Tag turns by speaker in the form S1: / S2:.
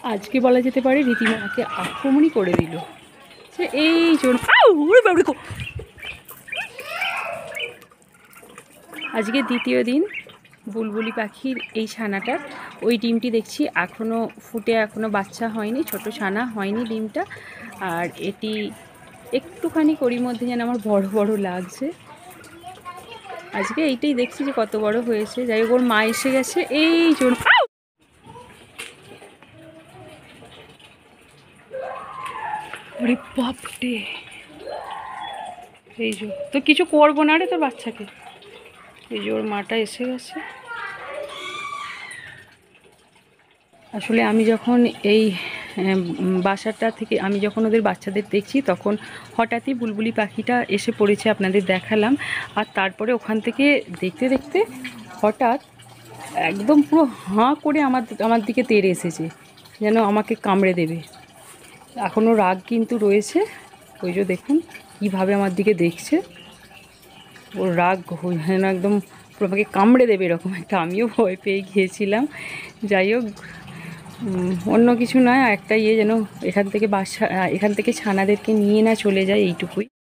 S1: আজকে বলা যেতে পারে রীতিমাকে আক্রমণই করে দিল। সে এই জন্য আজকে দ্বিতীয় দিন বুলবুলি পাখির এই ছানাটার ওই ডিমটি দেখছি এখনও ফুটে, এখনও বাচ্চা হয়নি, ছোট ছানা হয়নি ডিমটা। আর এটি একটুখানি কড়ির মধ্যে যেন আমার বড় বড় লাগছে। আজকে এইটাই দেখছি যে কত বড় হয়েছে। যাই হোক, ওর মা এসে গেছে এই জন্য। ওরে বাপরে, এই যে তো কিছু করবো না রে তোর বাচ্চাকে। এই যে ওর মাটা এসে গেছে। আসলে আমি যখন এই বাসাটা থেকে আমি যখন ওদের বাচ্চাদের দেখছি, তখন হঠাৎই বুলবুলি পাখিটা এসে পড়েছে, আপনাদের দেখালাম। আর তারপরে ওখান থেকে দেখতে দেখতে হঠাৎ একদম পুরো হাঁ করে আমার দিকে তেড়ে এসেছে, যেন আমাকে কামড়ে দেবে। এখনও রাগ কিন্তু রয়েছে। ওই যে দেখুন কীভাবে আমার দিকে দেখছে। ওর রাগ যেন একদম পুরো আমাকে কামড়ে দেবে এরকম একটা। আমিও ভয় পেয়ে গিয়েছিলাম। যাই হোক, অন্য কিছু নয়, একটা যেন এখান থেকে ছানাদেরকে নিয়ে না চলে যায়, এইটুকুই।